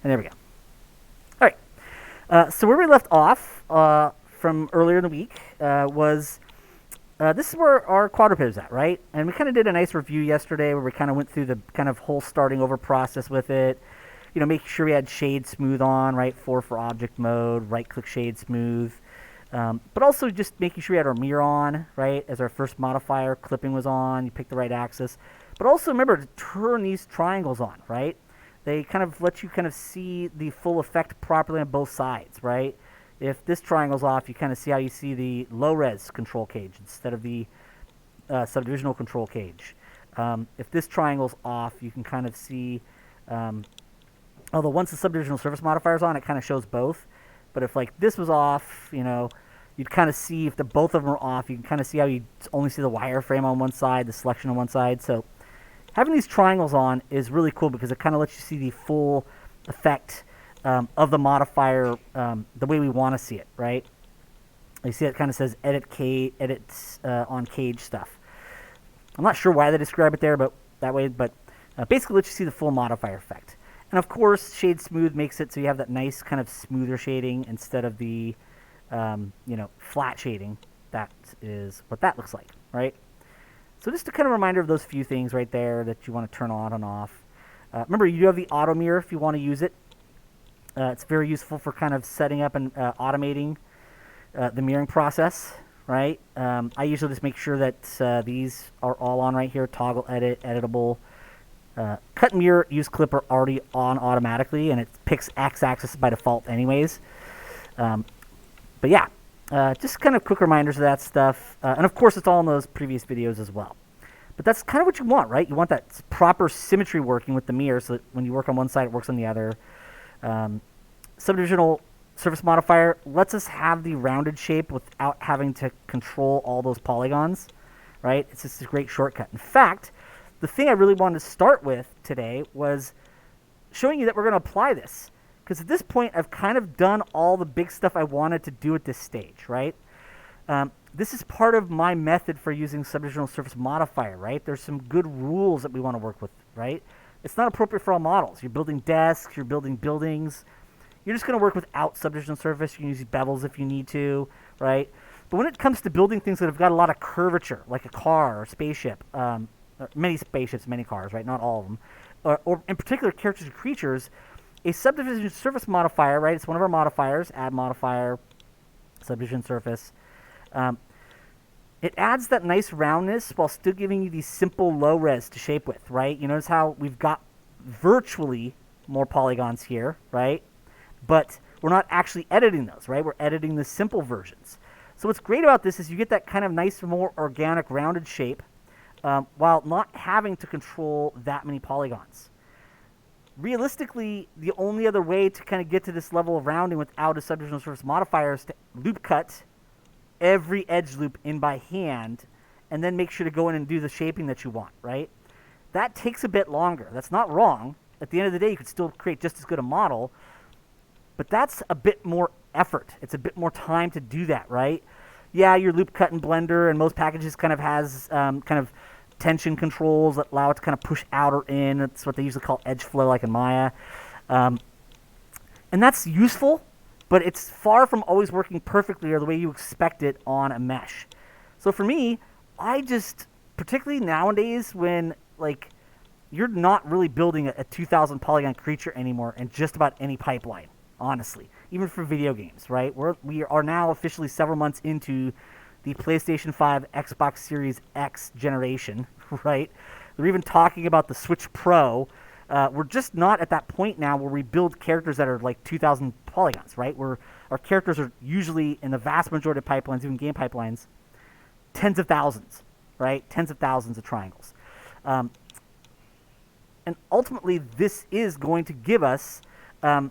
And there we go. All right. So where we left off from earlier in the week was this is where our quadruped is at, right? And we kind of did a nice review yesterday where we kind of went through the kind of whole starting over process with it. You know, making sure we had shade smooth on, right? 4 for object mode, right-click shade smooth. But also just making sure we had our mirror on, right? As our first modifier, clipping was on, you pick the right axis. But also remember to turn these triangles on, right? They kind of let you kind of see the full effect properly on both sides, right? If this triangle's off, you kind of see how you see the low-res control cage instead of the subdivisional control cage. If this triangle's off, you can kind of see... although once the subdivisional surface modifier's on, it kind of shows both. But if like this was off, you know, you'd kind of see if both of them are off. You can kind of see how you only see the wireframe on one side, the selection on one side. So having these triangles on is really cool because it kind of lets you see the full effect of the modifier the way we want to see it, right? You see it kind of says edit on cage stuff. I'm not sure why they describe it there, but that way. But basically, lets you see the full modifier effect. And of course, shade smooth makes it so you have that nice kind of smoother shading instead of the, flat shading. That is what that looks like, right? So just a kind of reminder of those few things right there that you want to turn on and off. Remember, you do have the auto mirror if you want to use it. It's very useful for kind of setting up and automating the mirroring process, right? I usually just make sure that these are all on right here. Toggle edit, editable. Cut mirror, use clip are already on automatically, and it picks x-axis by default anyways. But yeah, just kind of quick reminders of that stuff. And of course, it's all in those previous videos as well. But that's kind of what you want, right? You want that proper symmetry working with the mirror so that when you work on one side, it works on the other. Subdivisional surface modifier lets us have the rounded shape without having to control all those polygons, right? It's just a great shortcut. In fact, the thing I really wanted to start with today was showing you that we're going to apply this. Because at this point, I've kind of done all the big stuff I wanted to do at this stage, right? This is part of my method for using subdivisional surface modifier, right? There's some good rules that we want to work with, right? It's not appropriate for all models. You're building desks, you're building buildings. You're just going to work without subdivision surface. You can use bevels if you need to, right? But when it comes to building things that have got a lot of curvature, like a car or a spaceship, many spaceships, many cars, right? Not all of them. Or in particular, characters and creatures, a subdivision surface modifier, right? It's one of our modifiers, add modifier, subdivision surface. It adds that nice roundness while still giving you these simple low res to shape with, right? You notice how we've got virtually more polygons here, right? But we're not actually editing those, right? We're editing the simple versions. So what's great about this is you get that kind of nice, more organic, rounded shape while not having to control that many polygons. Realistically, the only other way to kind of get to this level of rounding without a subdivisional surface modifier is to loop cut every edge loop in by hand and then make sure to go in and do the shaping that you want, right? That takes a bit longer. That's not wrong. At the end of the day, you could still create just as good a model, but that's a bit more effort. It's a bit more time to do that, right? Yeah, your loop cut in Blender and most packages kind of has kind of tension controls that allow it to kind of push out or in. That's what they usually call edge flow, like in Maya. And that's useful, but it's far from always working perfectly or the way you expect it on a mesh. So for me, I just, particularly nowadays when like you're not really building a 2,000 polygon creature anymore in just about any pipeline, honestly, even for video games, right? We are now officially several months into the PlayStation 5, Xbox Series X generation, right? They're even talking about the Switch Pro. We're just not at that point now where we build characters that are like 2,000 polygons, right? Where our characters are usually, in the vast majority of pipelines, even game pipelines, tens of thousands, right? Tens of thousands of triangles. And ultimately, this is going to give us a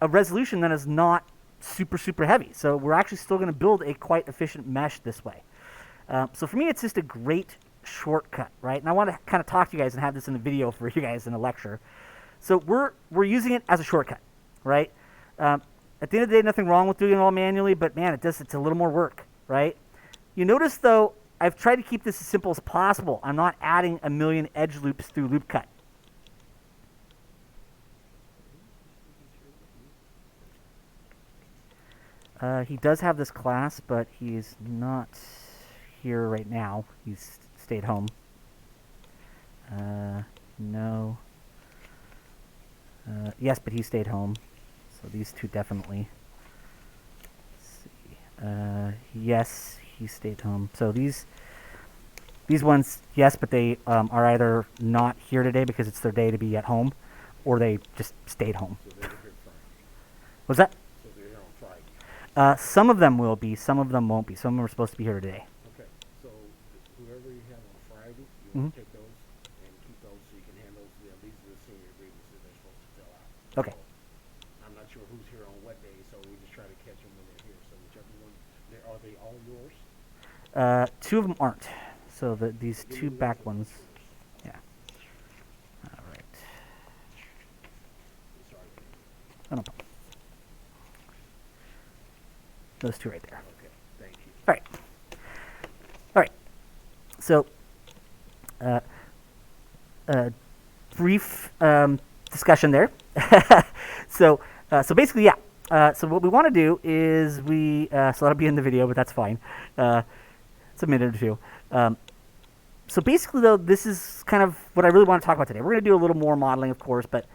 resolution that is not super, super heavy. So we're actually still going to build a quite efficient mesh this way. So for me, it's just a great shortcut, right? And I want to kind of talk to you guys and have this in a video for you guys in a lecture. So we're using it as a shortcut, right? At the end of the day, nothing wrong with doing it all manually, but man, it's a little more work, right? You notice, though, I've tried to keep this as simple as possible. I'm not adding a million edge loops through loop cut. He does have this class, but he's not here right now. He's stayed home. No. Yes, but he stayed home. So these two definitely. Let's see. Yes, he stayed home. So these ones, yes, but they are either not here today because it's their day to be at home, or they just stayed home. So they're here Friday. What's that? So they're here on Friday. Some of them will be. Some of them won't be. Some of them are supposed to be here today. Okay. So whoever you have on Friday, you want to take those and keep those so you can hand those to them. These are the senior agreements that they're supposed to fill out. Okay. So I'm not sure who's here on what day, so we just try to catch them when they're here. So whichever one, are they all yours? Two of them aren't. So these two back ones. Yeah. All right. Sorry. Oh, no problem. Those two right there. Okay. Thank you. All right. All right. So, brief discussion there. So basically, yeah. So what we want to do is so that'll be in the video, but that's fine. It's a minute or two. So basically, though, this is kind of what I really want to talk about today. We're going to do a little more modeling, of course, but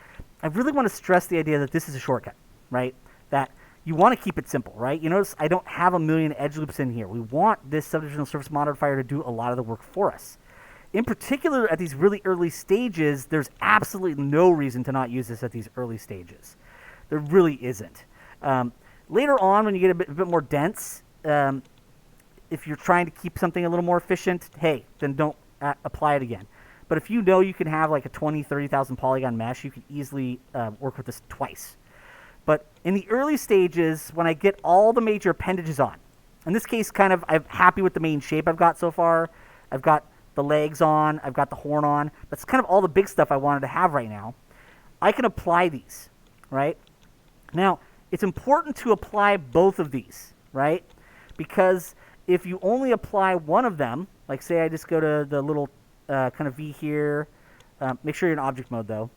I really want to stress the idea that this is a shortcut, right? That you want to keep it simple, right? You notice I don't have a million edge loops in here. We want this subdivisional surface modifier to do a lot of the work for us. In particular, at these really early stages, there's absolutely no reason to not use this at these early stages. There really isn't. Later on, when you get a bit more dense, if you're trying to keep something a little more efficient, hey, then don't apply it again. But if you know you can have like a 20, 30,000 polygon mesh, you can easily work with this twice. But in the early stages, when I get all the major appendages on, in this case, kind of, I'm happy with the main shape I've got so far. I've got the legs on, I've got the horn on. That's kind of all the big stuff I wanted to have right now. I can apply these, right? Now, it's important to apply both of these, right? Because if you only apply one of them, like say I just go to the little kind of V here, make sure you're in object mode though.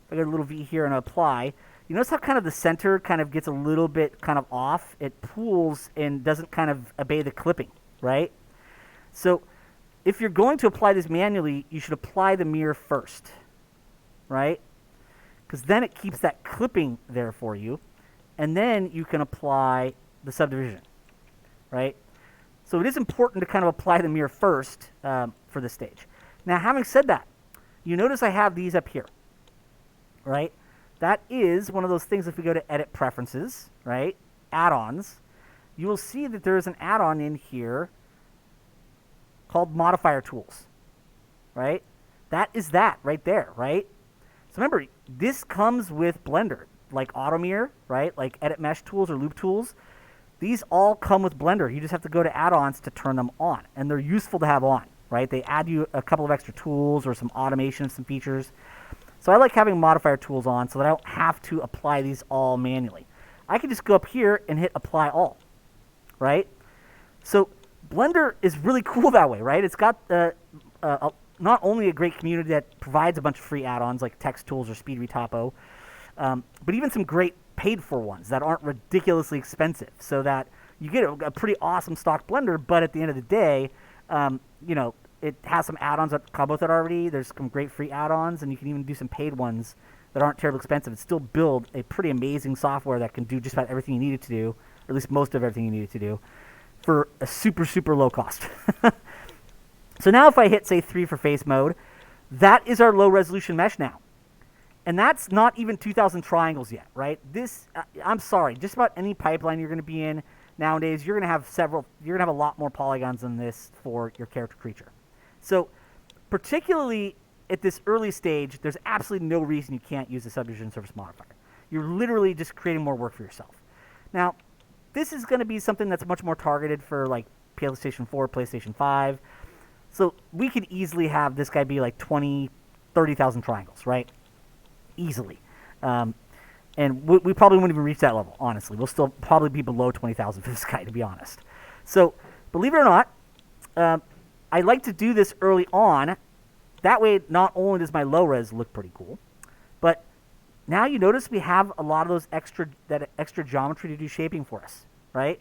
If I go to the little V here and apply, you notice how kind of the center kind of gets a little bit kind of off? It pools and doesn't kind of obey the clipping, right? So if you're going to apply this manually, you should apply the mirror first, right? Because then it keeps that clipping there for you, and then you can apply the subdivision, right? So it is important to kind of apply the mirror first for this stage. Now, having said that, you notice I have these up here, right? That is one of those things if we go to Edit Preferences, right? Add-ons, you will see that there is an add-on in here called Modifier Tools, right? That is that right there, right? So remember, this comes with Blender, like Auto Mirror, right? Like Edit Mesh Tools or Loop Tools. These all come with Blender. You just have to go to add-ons to turn them on, and they're useful to have on, right? They add you a couple of extra tools or some automation, some features. So I like having modifier tools on so that I don't have to apply these all manually. I can just go up here and hit Apply All, right? So Blender is really cool that way, right? It's got not only a great community that provides a bunch of free add-ons like text tools or speed retopo, but even some great paid-for ones that aren't ridiculously expensive, so that you get a pretty awesome stock Blender. But at the end of the day, you know, it has some add-ons that come with it already. There's some great free add-ons, and you can even do some paid ones that aren't terribly expensive and still build a pretty amazing software that can do just about everything you need it to do, or at least most of everything you need it to do, for a super, super low cost. So now if I hit, say, 3 for face mode, that is our low-resolution mesh now. And that's not even 2,000 triangles yet, right? This, I'm sorry, just about any pipeline you're going to be in nowadays, you're going to have a lot more polygons than this for your character creature. So particularly at this early stage, there's absolutely no reason you can't use the subdivision surface modifier. You're literally just creating more work for yourself. Now, this is going to be something that's much more targeted for like PlayStation 4, PlayStation 5. So we could easily have this guy be like 20, 30,000 triangles, right? Easily. And we probably wouldn't even reach that level, honestly. We'll still probably be below 20,000 for this guy, to be honest. So believe it or not, I like to do this early on. That way, not only does my low res look pretty cool, but now you notice we have a lot of those extra geometry to do shaping for us, right?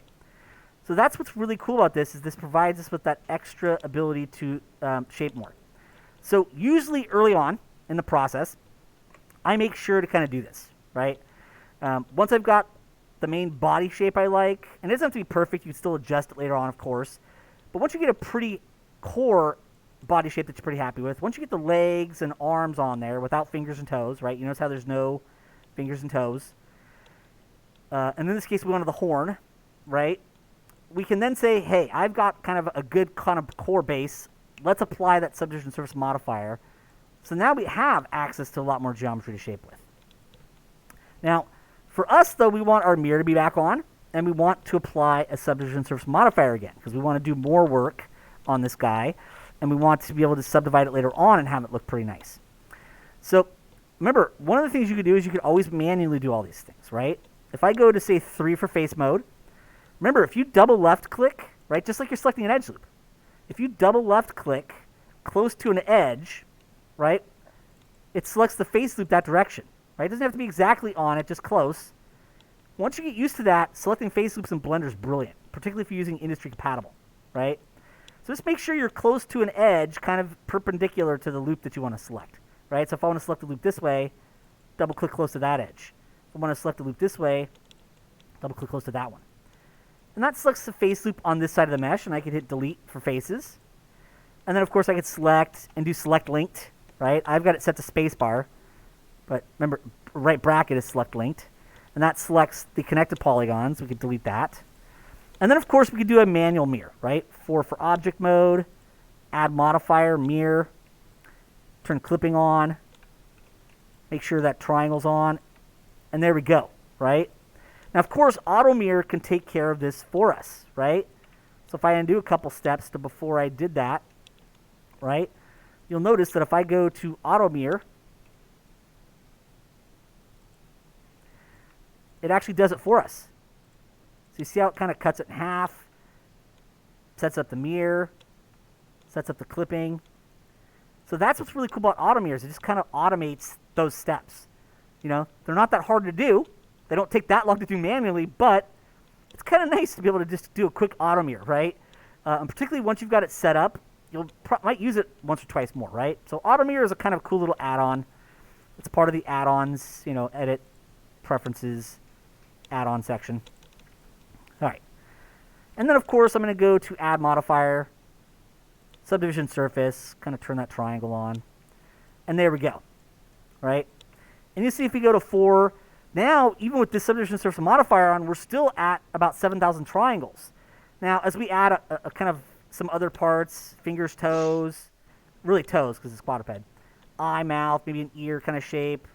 So that's what's really cool about this is this provides us with that extra ability to shape more. So usually early on in the process, I make sure to kind of do this, right? Once I've got the main body shape I like, and it doesn't have to be perfect, you can still adjust it later on, of course. But once you get a pretty core body shape that you're pretty happy with, once you get the legs and arms on there without fingers and toes, right? You notice how there's no fingers and toes. And in this case, we wanted the horn, right? We can then say, hey, I've got kind of a good kind of core base. Let's apply that subdivision surface modifier. So now we have access to a lot more geometry to shape with. Now, for us, though, we want our mirror to be back on, and we want to apply a subdivision surface modifier again, because we want to do more work on this guy, and we want to be able to subdivide it later on and have it look pretty nice. So remember, one of the things you could do is you could always manually do all these things, right? If I go to, say, 3 for face mode, remember, if you double left click, right, just like you're selecting an edge loop, if you double left click close to an edge, right, it selects the face loop that direction, right? It doesn't have to be exactly on it, just close. Once you get used to that, selecting face loops in Blender is brilliant, particularly if you're using industry compatible, right? So just make sure you're close to an edge, kind of perpendicular to the loop that you want to select, right? So if I want to select the loop this way, double click close to that edge. If I want to select the loop this way, double click close to that one. And that selects the face loop on this side of the mesh, and I could hit delete for faces. And then, of course, I could select and do select linked, right? I've got it set to spacebar, but remember, right bracket is select linked. And that selects the connected polygons. We could delete that. And then, of course, we could do a manual mirror, right? For object mode, add modifier, mirror, turn clipping on, make sure that triangle's on, and there we go, right? Now, of course, auto mirror can take care of this for us, right? So if I undo a couple steps to before I did that, right, you'll notice that if I go to auto mirror, it actually does it for us. So you see how it kind of cuts it in half, sets up the mirror, sets up the clipping. So that's what's really cool about auto mirrors. It just kind of automates those steps. You know, they're not that hard to do. They don't take that long to do manually, but it's kind of nice to be able to just do a quick auto mirror, right? And particularly once you've got it set up, you might use it once or twice more, right? So auto mirror is a kind of cool little add-on. It's part of the add-ons, you know, edit, preferences, add-on section. All right. And then, of course, I'm going to go to add modifier, subdivision surface, kind of turn that triangle on. And there we go, right? And you see if we go to 4, now, even with this subdivision surface modifier on, we're still at about 7,000 triangles. Now, as we add a kind of some other parts, fingers, toes, really toes because it's quadruped, eye, mouth, maybe an ear kind of shape,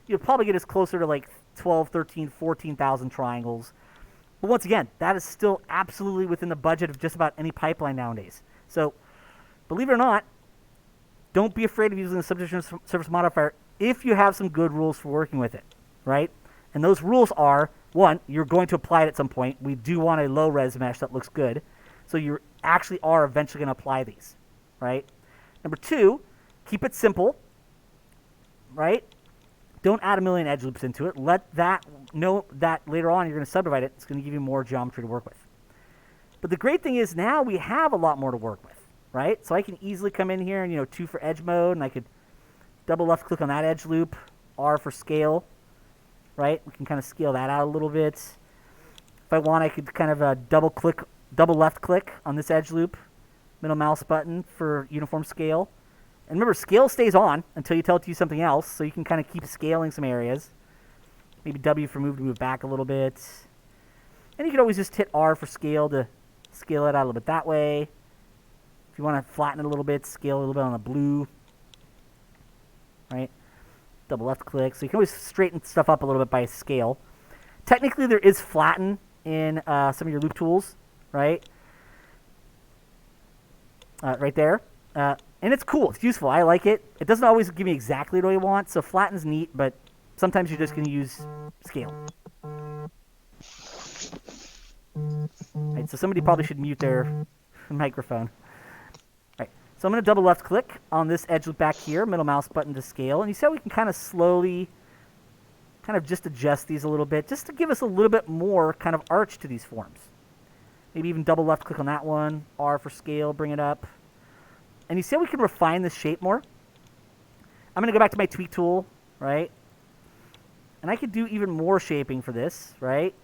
you'll probably get us closer to like 12, 13, 14,000 triangles. But once again, that is still absolutely within the budget of just about any pipeline nowadays. So, believe it or not, don't be afraid of using the subdivision surface modifier if you have some good rules for working with it, right? And those rules are, 1, you're going to apply it at some point. We do want a low-res mesh that looks good. So you actually are eventually going to apply these, right? Number 2, keep it simple, right? Don't add a million edge loops into it. Let that know that later on you're going to subdivide it. It's going to give you more geometry to work with. But the great thing is now we have a lot more to work with, right? So I can easily come in here and, 2 for edge mode, and I could double left click on that edge loop, R for scale, right? We can kind of scale that out a little bit. If I want, I could kind of double left click on this edge loop, middle mouse button for uniform scale. And remember, scale stays on until you tell it to use something else, so you can kind of keep scaling some areas. Maybe W for move to move back a little bit. And you can always just hit R for scale to scale it out a little bit that way. If you want to flatten it a little bit, scale a little bit on the blue. Right? Double left click. So you can always straighten stuff up a little bit by scale. Technically, there is flatten in some of your loop tools, right? Right there. And it's cool. It's useful. I like it. It doesn't always give me exactly what I want, so flatten's neat, but sometimes you're just going to use scale. Right, so somebody probably should mute their microphone. Right, so I'm going to double left click on this edge loop back here, middle mouse button to scale, and you see how we can kind of slowly kind of just adjust these a little bit, just to give us a little bit more kind of arch to these forms. Maybe even double left click on that one, R for scale, bring it up. And you see how we can refine this shape more? I'm going to go back to my tweak tool, right? And I could do even more shaping for this, right?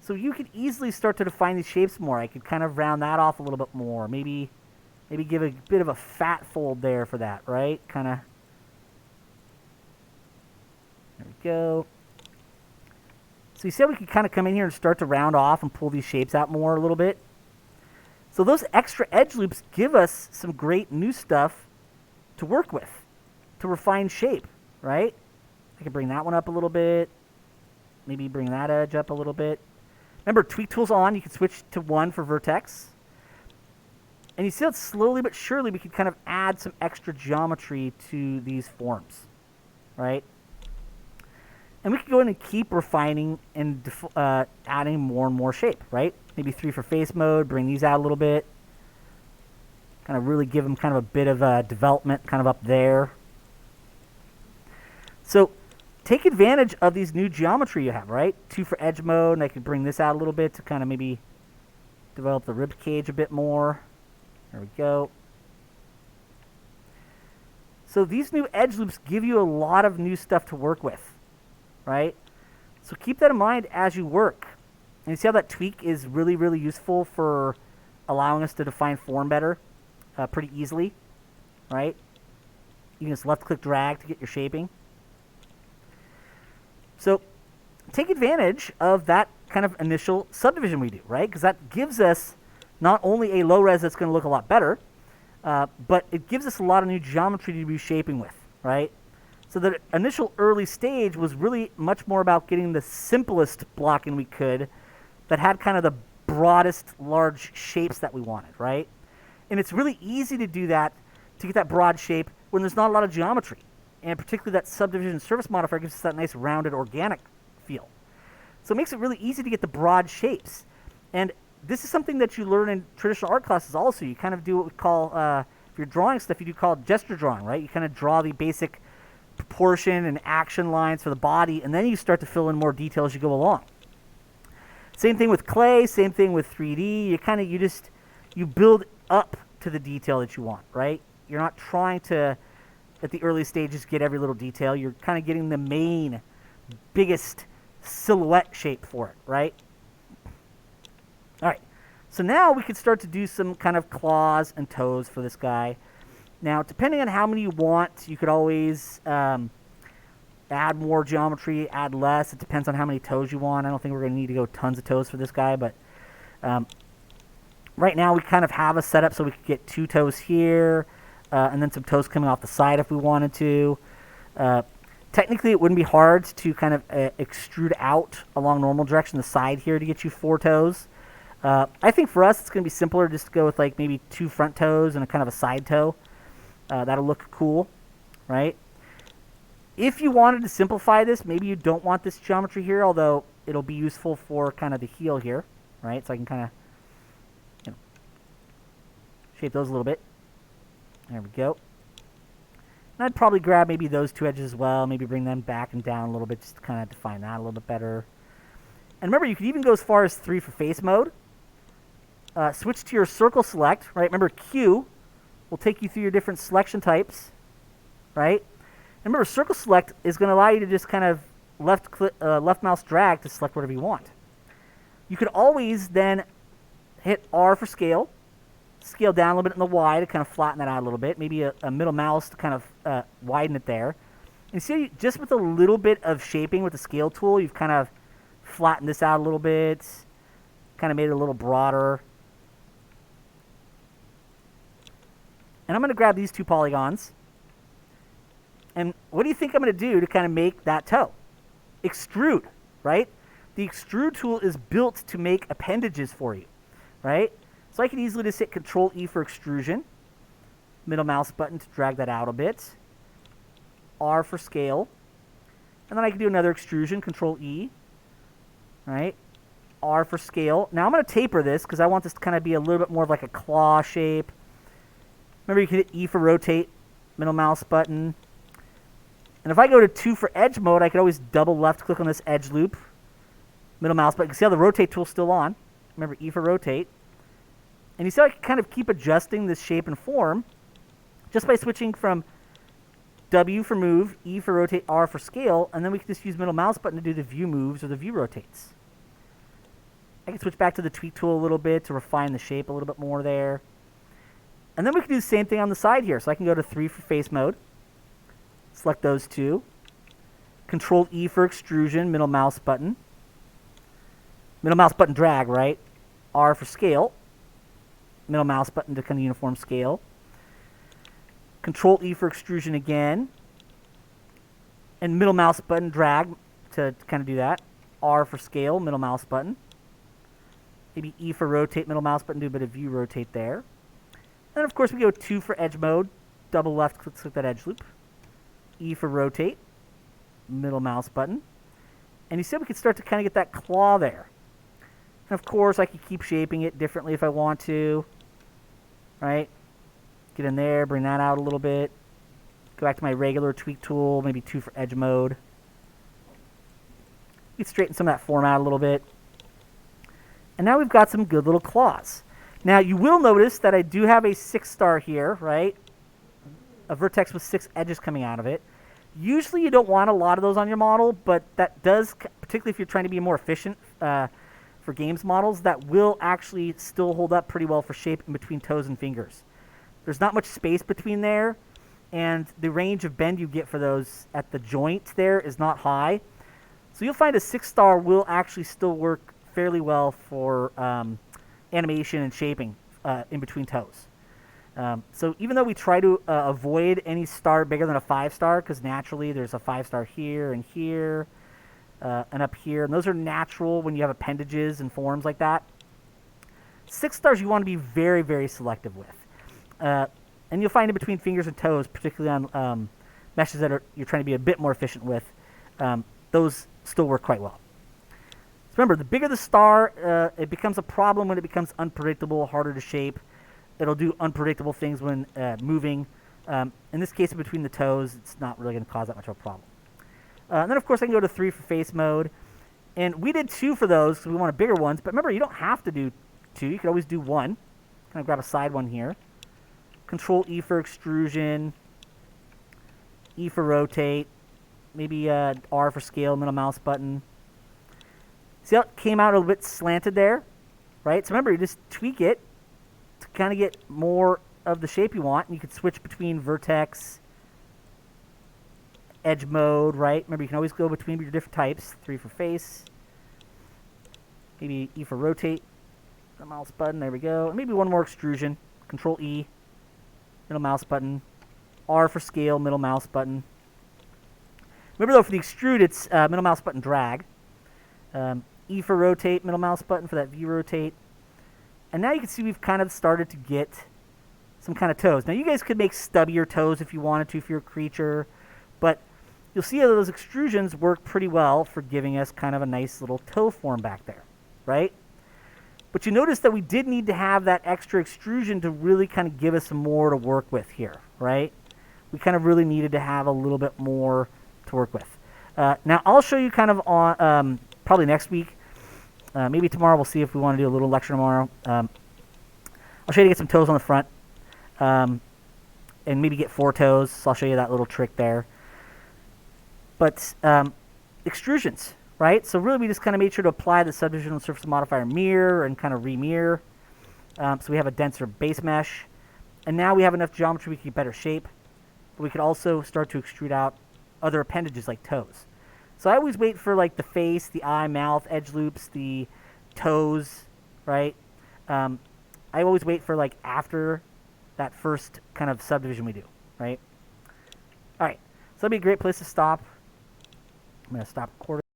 So you could easily start to define these shapes more. I could kind of round that off a little bit more. Maybe give a bit of a fat fold there for that, right? Kind of. There we go. So you see how we can kind of come in here and start to round off and pull these shapes out more a little bit? So those extra edge loops give us some great new stuff to work with, to refine shape, right? I can bring that one up a little bit. Maybe bring that edge up a little bit. Remember, tweak tool's on. You can switch to 1 for vertex. And you see how slowly but surely we can kind of add some extra geometry to these forms, right? And we can go in and keep refining and adding more and more shape, right? Maybe 3 for face mode, bring these out a little bit. Kind of really give them kind of a bit of development kind of up there. So take advantage of these new geometry you have, right? 2 for edge mode, and I can bring this out a little bit to kind of maybe develop the rib cage a bit more. There we go. So these new edge loops give you a lot of new stuff to work with, right? So keep that in mind as you work. And you see how that tweak is really, really useful for allowing us to define form better pretty easily, right? You can just left-click drag to get your shaping. So take advantage of that kind of initial subdivision we do, right? Because that gives us not only a low res that's going to look a lot better, but it gives us a lot of new geometry to be shaping with, right? So the initial early stage was really much more about getting the simplest blocking we could that had kind of the broadest large shapes that we wanted, right? And it's really easy to do that, to get that broad shape when there's not a lot of geometry. And particularly that subdivision surface modifier gives us that nice rounded organic feel. So it makes it really easy to get the broad shapes. And this is something that you learn in traditional art classes also. You kind of do what we call, if you're drawing stuff, you do call gesture drawing, right? You kind of draw the basic proportion and action lines for the body, and then you start to fill in more detail as you go along. Same thing with clay, same thing with 3D. You build up to the detail that you want, right? You're not trying to, at the early stages, get every little detail. You're kind of getting the main, biggest silhouette shape for it, right? All right, so now we can start to do some kind of claws and toes for this guy. Now, depending on how many you want, you could always add more geometry, add less. It depends on how many toes you want. I don't think we're going to need to go tons of toes for this guy, but right now we kind of have a setup so we could get 2 toes here, and then some toes coming off the side if we wanted to. Technically, it wouldn't be hard to kind of extrude out along normal direction the side here to get you 4 toes. I think for us, it's going to be simpler just to go with like maybe 2 front toes and a kind of a side toe. That'll look cool, right? If you wanted to simplify this, maybe you don't want this geometry here, although it'll be useful for kind of the heel here, right? So I can kind of shape those a little bit. There we go. And I'd probably grab maybe those 2 edges as well, maybe bring them back and down a little bit just to kind of define that a little bit better. And remember, you could even go as far as 3 for face mode. Switch to your circle select, right? Remember, Q will take you through your different selection types, right? And remember, circle select is going to allow you to just kind of left mouse drag to select whatever you want. You could always then hit R for scale, scale down a little bit in the Y to kind of flatten that out a little bit, maybe a middle mouse to kind of widen it there. And you see, just with a little bit of shaping with the scale tool, you've kind of flattened this out a little bit, kind of made it a little broader. And I'm going to grab these 2 polygons. And what do you think I'm going to do to kind of make that toe? Extrude, right? The extrude tool is built to make appendages for you, right? So I can easily just hit Control E for extrusion, middle mouse button to drag that out a bit, R for scale, and then I can do another extrusion, Control E, right? R for scale. Now I'm going to taper this because I want this to kind of be a little bit more of like a claw shape. Remember, you can hit E for rotate, middle mouse button. And And if I go to 2 for edge mode, I could always double left click on this edge loop, middle mouse button. You can see how the rotate tool's still on. Remember, E for rotate. And you see how I can kind of keep adjusting this shape and form just by switching from W for move, E for rotate, R for scale, and then we can just use middle mouse button to do the view moves or the view rotates. I can switch back to the tweak tool a little bit to refine the shape a little bit more there. And then we can do the same thing on the side here. So I can go to 3 for face mode, select those two, Control E for extrusion, middle mouse button drag, right? R for scale, middle mouse button to kind of uniform scale. Control E for extrusion again, and middle mouse button drag to kind of do that. R for scale, middle mouse button. Maybe E for rotate, middle mouse button, do a bit of view rotate there. And of course we go 2 for edge mode, double left click that edge loop. E for rotate, middle mouse button. And you see we can start to kind of get that claw there. And of course I can keep shaping it differently if I want to, right? Get in there, bring that out a little bit. Go back to my regular tweak tool, maybe 2 for edge mode. You can straighten some of that form out a little bit. And now we've got some good little claws. Now you will notice that I do have a 6-star here, right? A vertex with 6 edges coming out of it. Usually you don't want a lot of those on your model, but that does, particularly if you're trying to be more efficient for games models, that will actually still hold up pretty well for shape in between toes and fingers. There's not much space between there, and the range of bend you get for those at the joint there is not high. So you'll find a 6-star will actually still work fairly well for animation and shaping in between toes. So even though we try to avoid any star bigger than a 5-star, because naturally there's a 5-star here and here and up here, and those are natural when you have appendages and forms like that. 6 stars you want to be very, very selective with. And you'll find in between fingers and toes, particularly on meshes that you're trying to be a bit more efficient with, those still work quite well. So remember, the bigger the star, it becomes a problem when it becomes unpredictable, harder to shape. It'll do unpredictable things when moving. In this case, between the toes, it's not really going to cause that much of a problem. And then, of course, I can go to 3 for face mode. And we did 2 for those because we wanted bigger ones. But remember, you don't have to do 2. You can always do 1. Kind of grab a side one here. Control E for extrusion. E for rotate. Maybe R for scale, middle mouse button. See how it came out a little bit slanted there? Right? So remember, you just tweak it to kind of get more of the shape you want. And you can switch between vertex, edge mode, right? Remember, you can always go between your different types. 3 for face. Maybe E for rotate. The mouse button, there we go. And maybe one more extrusion. Control E, middle mouse button. R for scale, middle mouse button. Remember though, for the extrude, it's middle mouse button drag. E for rotate, middle mouse button for that view rotate. And now you can see we've kind of started to get some kind of toes. Now you guys could make stubbier toes if you wanted to, if you're a creature. But you'll see how those extrusions work pretty well for giving us kind of a nice little toe form back there, right? But you notice that we did need to have that extra extrusion to really kind of give us some more to work with here, right? We kind of really needed to have a little bit more to work with. Now I'll show you kind of on probably next week. Maybe tomorrow we'll see if we want to do a little lecture tomorrow. I'll show you to get some toes on the front and maybe get 4 toes. So I'll show you that little trick there. But extrusions, right? So really we just kind of made sure to apply the Subdivision Surface modifier mirror and kind of re-mirror. So we have a denser base mesh. And now we have enough geometry we can get better shape. But we could also start to extrude out other appendages like toes. So I always wait for like the face, the eye, mouth, edge loops, the toes, right? I always wait for like after that first kind of subdivision we do, right? All right, so that'd be a great place to stop. I'm going to stop recording.